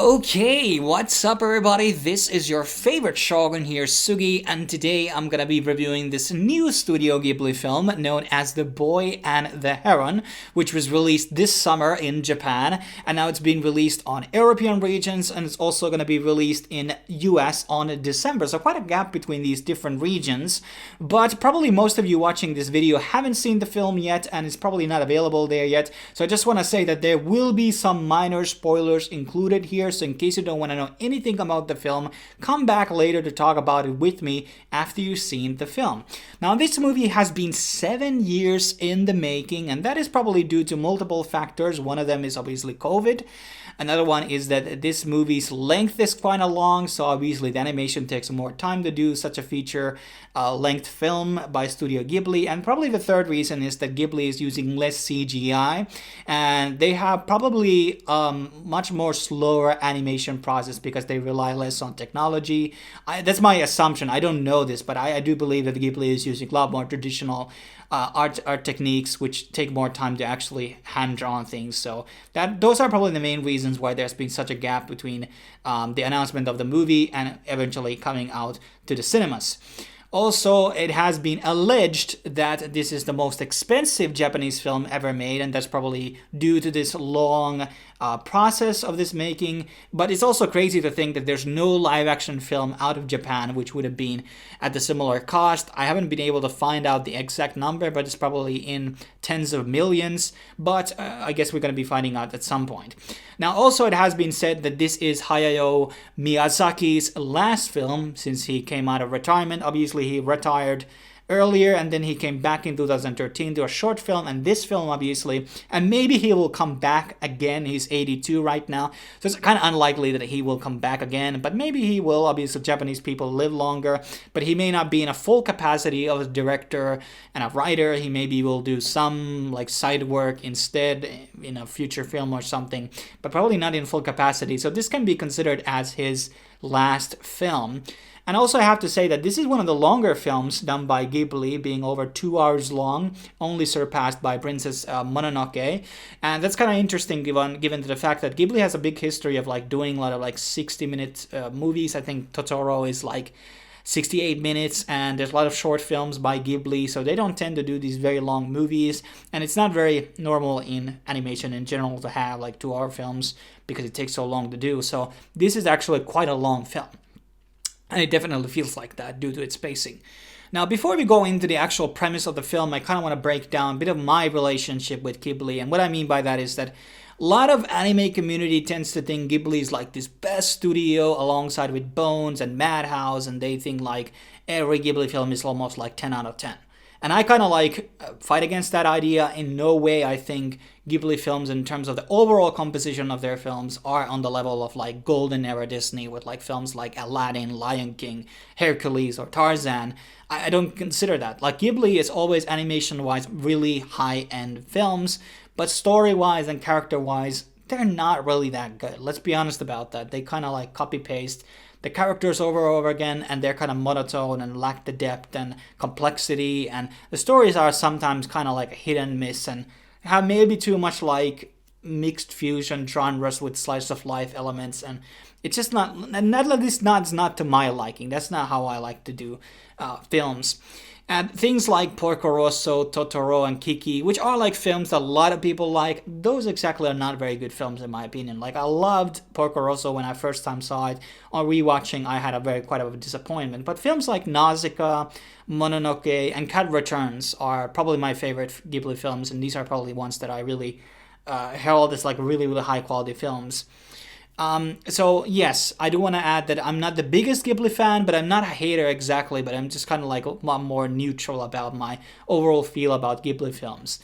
Okay, what's up everybody? This is your favorite Shogun here, Sugi, and today I'm gonna be reviewing this new Studio Ghibli film known as The Boy and the Heron, which was released this summer in Japan, and now it's being released on European regions, and it's also gonna be released in US on December, so quite a gap between these different regions, but probably most of you watching this video haven't seen the film yet, and it's probably not available there yet, so I just want to say that there will be some minor spoilers included here, so in case you don't want to know anything about the film, come back later to talk about it with me after you've seen the film. Now, this movie has been 7 years in the making, and that is probably due to multiple factors. One of them is obviously COVID. Another one is that this movie's length is quite long, so obviously the animation takes more time to do such a feature-length film by Studio Ghibli. And probably the third reason is that Ghibli is using less CGI, and they have probably much more slower animation process because they rely less on technology. That's my assumption. I don't know this, but I do believe that Ghibli is using a lot more traditional art techniques, which take more time to actually hand-draw things. So those are probably the main reasons why there's been such a gap between the announcement of the movie and eventually coming out to the cinemas. Also, it has been alleged that this is the most expensive Japanese film ever made, and that's probably due to this long process of this making. But it's also crazy to think that there's no live-action film out of Japan which would have been at the similar cost. I haven't been able to find out the exact number, but it's probably in tens of millions. But I guess we're going to be finding out at some point. Now, also, it has been said that this is Hayao Miyazaki's last film since he came out of retirement. Obviously, he retired earlier, and then he came back in 2013 to a short film, and this film, obviously, and maybe he will come back again. He's 82 right now, so it's kind of unlikely that he will come back again, but maybe he will. Obviously, Japanese people live longer, but he may not be in a full capacity of a director and a writer. He maybe will do some like side work instead in a future film or something, but probably not in full capacity, so this can be considered as his last film. And also I have to say that this is one of the longer films done by Ghibli, being over 2 hours long, only surpassed by Princess Mononoke. And that's kind of interesting given to the fact that Ghibli has a big history of like doing a lot of like 60-minute movies. I think Totoro is like 68 minutes, and there's a lot of short films by Ghibli, so they don't tend to do these very long movies, and it's not very normal in animation in general to have like 2-hour films because it takes so long to do. So this is actually quite a long film. And it definitely feels like that due to its pacing. Now, before we go into the actual premise of the film, I kind of want to break down a bit of my relationship with Ghibli. And what I mean by that is that a lot of anime community tends to think Ghibli is like this best studio alongside with Bones and Madhouse, and they think like every Ghibli film is almost like 10 out of 10. And I kind of like fight against that idea. In no way I think Ghibli films in terms of the overall composition of their films are on the level of like golden era Disney with like films like Aladdin, Lion King, Hercules, or Tarzan. I don't consider that. Like Ghibli is always animation-wise really high-end films, but story-wise and character-wise, they're not really that good. Let's be honest about that. They kind of like copy-paste the characters over and over again, and they're kind of monotone and lack the depth and complexity, and the stories are sometimes kind of like a hit and miss and have maybe too much like mixed fusion genres with slice of life elements, and it's just not to my liking. That's not how I like to do films. And things like Porco Rosso, Totoro, and Kiki, which are like films that a lot of people like, those exactly are not very good films in my opinion. Like I loved Porco Rosso when I first time saw it. On rewatching, I had quite a disappointment. But films like Nausicaa, Mononoke, and Cat Returns are probably my favorite Ghibli films, and these are probably ones that I really herald as like really, really high quality films. So yes, I do want to add that I'm not the biggest Ghibli fan, but I'm not a hater exactly, but I'm just kind of like a lot more neutral about my overall feel about Ghibli films.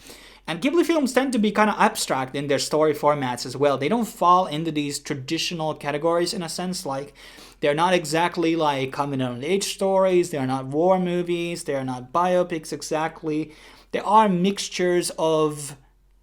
And Ghibli films tend to be kind of abstract in their story formats as well. They don't fall into these traditional categories in a sense, like they're not exactly like coming-of-age stories, they're not war movies, they're not biopics exactly. There are mixtures of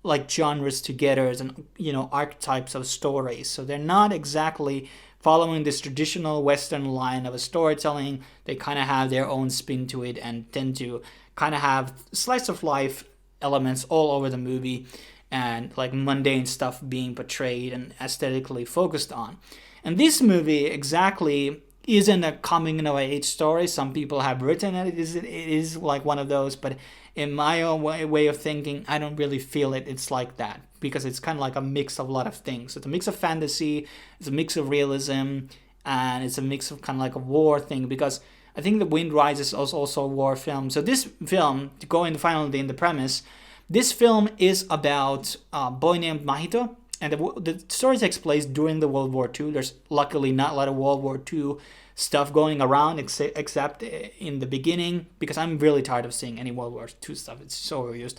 like genres together and, you know, archetypes of stories. So they're not exactly following this traditional Western line of a storytelling. They kind of have their own spin to it and tend to kind of have slice of life elements all over the movie. and like mundane stuff being portrayed and aesthetically focused on. And this movie exactly isn't a coming of age story. Some people have written it. It is like one of those, but in my own way of thinking, I don't really feel it's like that, because it's kind of like a mix of a lot of things. It's a mix of fantasy, it's a mix of realism, and it's a mix of kind of like a war thing, because I think The Wind Rises is also a war film. So this film, to go in finally in the premise, this film is about a boy named Mahito, and the story takes place during the World War II. There's luckily not a lot of World War II stuff going around, except in the beginning, because I'm really tired of seeing any World War II stuff. It's so overused.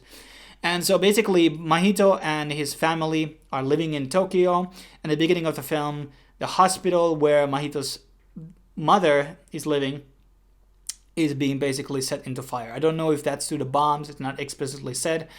And so basically, Mahito and his family are living in Tokyo. And at the beginning of the film, the hospital where Mahito's mother is living is being basically set into fire. I don't know if that's due to bombs. It's not explicitly said.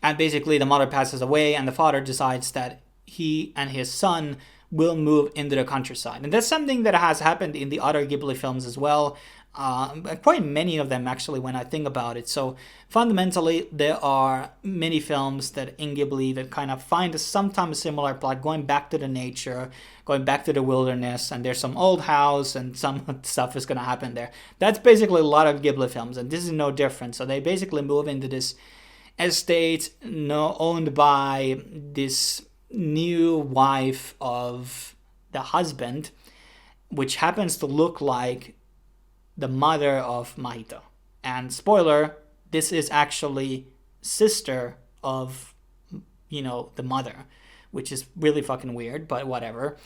And basically, the mother passes away, and the father decides that he and his son will move into the countryside. And that's something that has happened in the other Ghibli films as well. Quite many of them, actually, when I think about it. So fundamentally, there are many films that in Ghibli that kind of find sometimes similar plot, going back to the nature, going back to the wilderness, and there's some old house and some stuff is going to happen there. That's basically a lot of Ghibli films, and this is no different. So they basically move into this estate owned by this new wife of the husband, which happens to look like the mother of Mahito. And spoiler, this is actually sister of, the mother, which is really fucking weird, but whatever.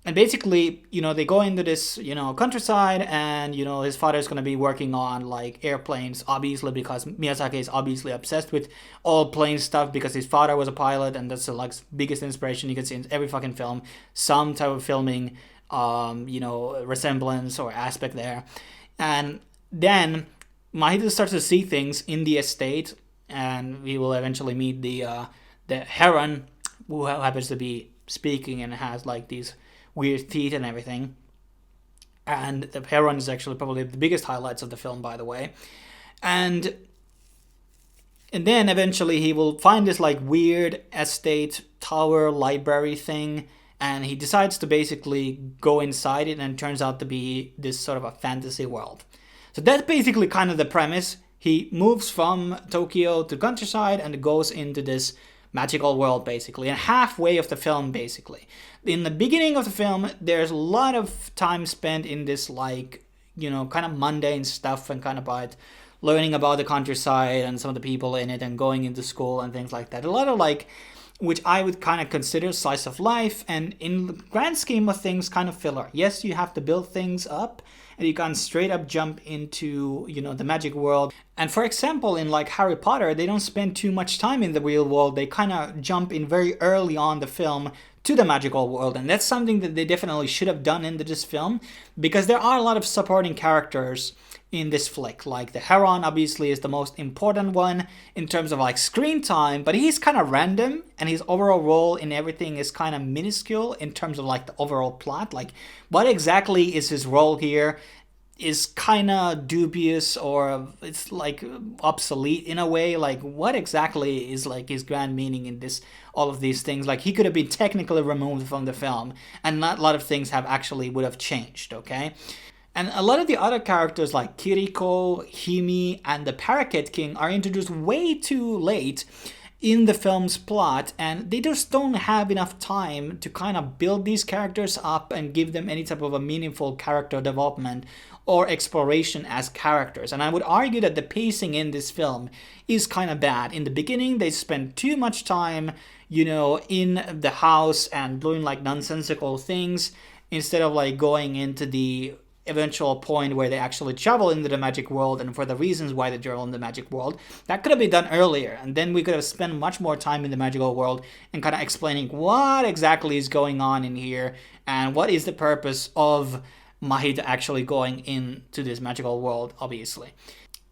And basically, they go into this, countryside, and, his father's going to be working on, like, airplanes, obviously, because Miyazaki is obviously obsessed with all plane stuff, because his father was a pilot, and that's the, like, biggest inspiration you can see in every fucking film. Some type of filming, resemblance or aspect there. And then Mahito starts to see things in the estate, and we will eventually meet the Heron, who happens to be speaking and has, like, these weird teeth and everything. And the Heron is actually probably the biggest highlights of the film, by the way. And then eventually he will find this like weird estate tower library thing, and he decides to basically go inside it, and it turns out to be this sort of a fantasy world. So that's basically kind of the premise. He moves from Tokyo to countryside and goes into this magical world, basically, and halfway of the film, basically. In the beginning of the film, there's a lot of time spent in this, like, kind of mundane stuff, and kind of about learning about the countryside and some of the people in it, and going into school and things like that. A lot of, like, which I would kind of consider slice of life, and in the grand scheme of things, kind of filler. Yes, you have to build things up, and you can't straight up jump into, the magic world. And for example, in like Harry Potter, they don't spend too much time in the real world. They kind of jump in very early on the film to the magical world. And that's something that they definitely should have done into this film, because there are a lot of supporting characters in this flick. Like the Heron obviously is the most important one in terms of like screen time, but he's kind of random, and his overall role in everything is kind of minuscule in terms of like the overall plot. Like what exactly is his role here is kind of dubious, or it's like obsolete in a way. Like what exactly is like his grand meaning in this, all of these things? Like he could have been technically removed from the film, and not a lot of things would have changed, okay? And a lot of the other characters like Kiriko, Himi, and the Parakeet King are introduced way too late in the film's plot, and they just don't have enough time to kind of build these characters up and give them any type of a meaningful character development or exploration as characters. And I would argue that the pacing in this film is kind of bad. In the beginning, they spend too much time, in the house and doing like nonsensical things, instead of like going into the eventual point where they actually travel into the magic world, and for the reasons why they travel in the magic world. That could have been done earlier, and then we could have spent much more time in the magical world and kind of explaining what exactly is going on in here, and what is the purpose of Mahito actually going into this magical world, obviously.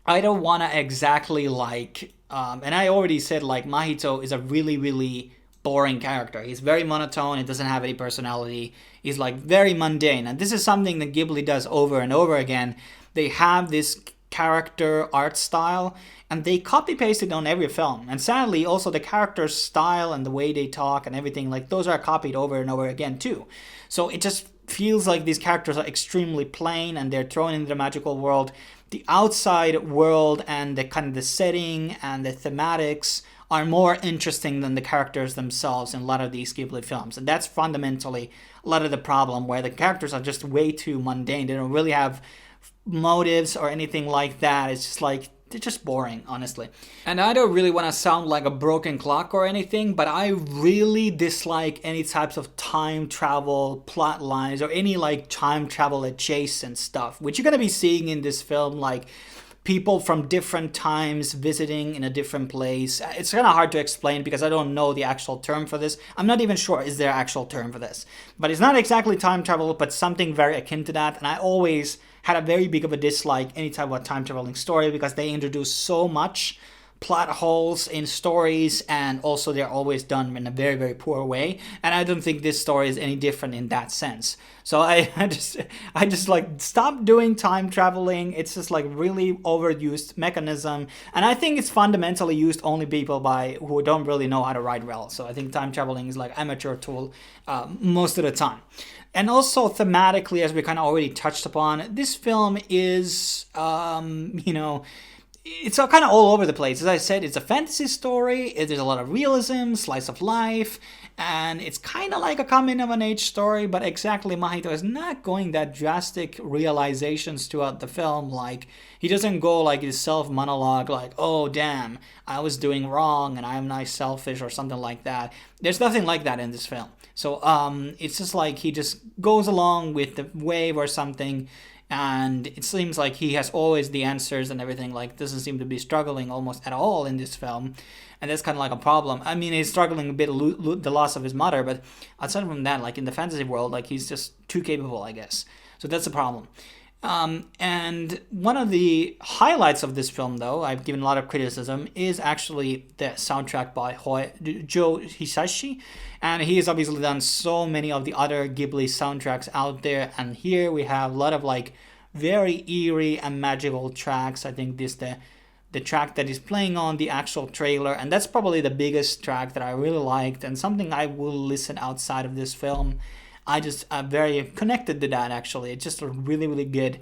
I don't want to exactly like, and I already said like Mahito is a really, really boring character. He's very monotone. He doesn't have any personality. He's like very mundane. And this is something that Ghibli does over and over again. They have this character art style, and they copy pasted on every film. And sadly, also the character's style and the way they talk and everything, like those are copied over and over again too. So it just feels like these characters are extremely plain and they're thrown into the magical world. The outside world and the kind of the setting and the thematics are more interesting than the characters themselves in a lot of these Ghibli films. And that's fundamentally a lot of the problem, where the characters are just way too mundane. They don't really have motives or anything like that. It's just like, they're just boring, honestly. And I don't really want to sound like a broken clock or anything, but I really dislike any types of time travel plot lines or any like time travel adjacent stuff, which you're going to be seeing in this film, like people from different times visiting in a different place. It's kind of hard to explain because I don't know the actual term for this. I'm not even sure is there an actual term for this. But it's not exactly time travel, but something very akin to that. And I always had a very big of a dislike any type of time traveling story because they introduce so much plot holes in stories, and also they're always done in a very, very poor way. And I don't think this story is any different in that sense. So I just like, stop doing time traveling. It's just like really overused mechanism, and I think it's fundamentally used only people who don't really know how to write well. So I think time traveling is like amateur tool most of the time. And also thematically, as we kind of already touched upon, this film is it's kind of all over the place. As I said, it's a fantasy story. There's a lot of realism, slice of life, and it's kind of like a coming of an age story, but exactly, Mahito is not going that drastic realizations throughout the film. Like, he doesn't go like his self-monologue, like, oh damn, I was doing wrong and I'm nice selfish or something like that. There's nothing like that in this film. So it's just like he just goes along with the wave or something, and it seems like he has always the answers and everything, like doesn't seem to be struggling almost at all in this film. And that's kind of like a problem. I mean, he's struggling a bit the loss of his mother, but aside from that, like in the fantasy world, like he's just too capable, I guess. So that's a problem. And one of the highlights of this film, though, I've given a lot of criticism, is actually the soundtrack by Joe Hisaishi. And he has obviously done so many of the other Ghibli soundtracks out there. And here we have a lot of like very eerie and magical tracks. I think this the track that is playing on the actual trailer, and that's probably the biggest track that I really liked and something I will listen outside of this film. I'm very connected to that, actually. It's just really, really good.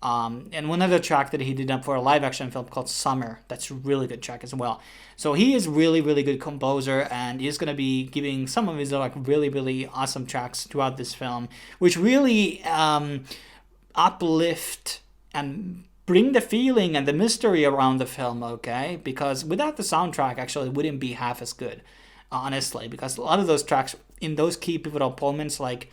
And one other track that he did up for a live action film called Summer, that's a really good track as well. So he is really, really good composer, and he's going to be giving some of his like really, really awesome tracks throughout this film, which really uplift and bring the feeling and the mystery around the film, okay? Because without the soundtrack, actually, it wouldn't be half as good, honestly, because a lot of those tracks in those key pivotal moments, like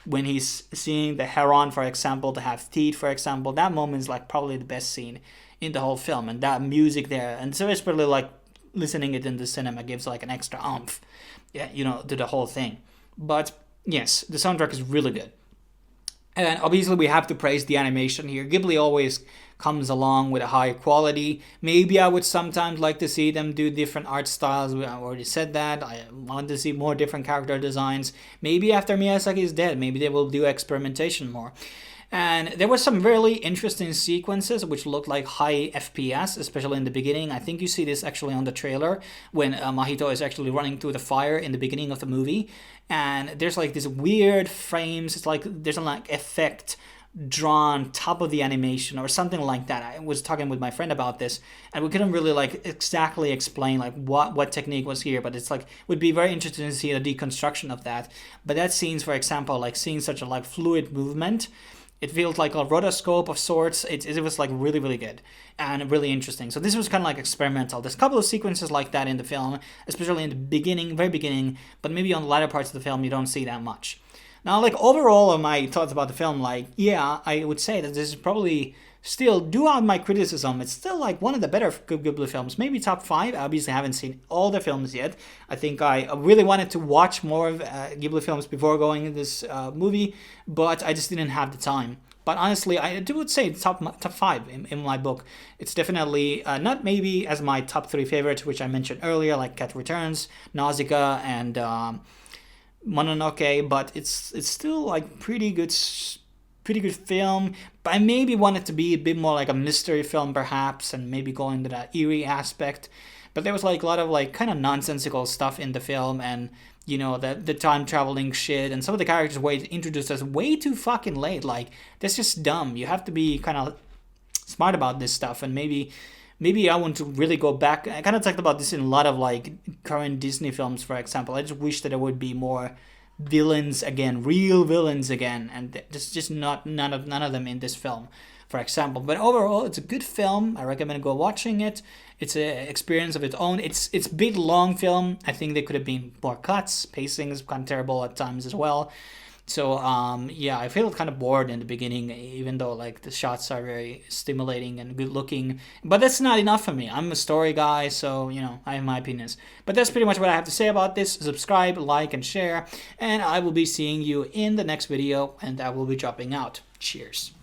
when he's seeing the Heron, for example, to have teeth, for example, that moment is like probably the best scene in the whole film, and that music there, and so especially like listening it in the cinema gives like an extra oomph, to the whole thing. But yes, the soundtrack is really good. And obviously we have to praise the animation here. Ghibli always comes along with a high quality. Maybe I would sometimes like to see them do different art styles. I already said that. I want to see more different character designs. Maybe after Miyazaki is dead, maybe they will do experimentation more. And there were some really interesting sequences which looked like high FPS, especially in the beginning. I think you see this actually on the trailer when Mahito is actually running through the fire in the beginning of the movie. And there's like these weird frames. It's like there's a like effect drawn top of the animation or something like that. I was talking with my friend about this, and we couldn't really like exactly explain like what technique was here, but it's like would be very interesting to see a deconstruction of that. But that scenes, for example, like seeing such a like fluid movement, it feels like a rotoscope of sorts. It was like really, really good and really interesting. So this was kind of like experimental. There's a couple of sequences like that in the film, especially in the beginning, very beginning, but maybe on the latter parts of the film you don't see that much. Now, like overall of my thoughts about the film, like, yeah, I would say that this is probably still, due my criticism, it's still like one of the better Ghibli films, maybe top 5. I obviously haven't seen all the films yet. I think I really wanted to watch more of Ghibli films before going into this movie, but I just didn't have the time. But honestly, I would say top 5 in my book. It's definitely not maybe as my top 3 favorites, which I mentioned earlier, like Cat Returns, Nausicaa, and Mononoke, but it's still like pretty good pretty good film. But I maybe want it to be a bit more like a mystery film perhaps, and maybe go into that eerie aspect. But there was like a lot of like kind of nonsensical stuff in the film, and you know, the time traveling shit, and some of the characters were introduced us way too fucking late. Like, that's just dumb. You have to be kind of smart about this stuff, and maybe I want to really go back. I kind of talked about this in a lot of like current Disney films, for example. I just wish that there would be more villains again, real villains again, and there's just none of them in this film, for example. But overall, it's a good film. I recommend go watching it. It's an experience of its own. It's a bit long film. I think there could have been more cuts. Pacing is kind of terrible at times as well. So yeah, I feel kind of bored in the beginning, even though like the shots are very stimulating and good looking. But that's not enough for me. I'm a story guy, so you know, I have my opinions. But that's pretty much what I have to say about this. Subscribe, like, and share, and I will be seeing you in the next video, and I will be dropping out. Cheers.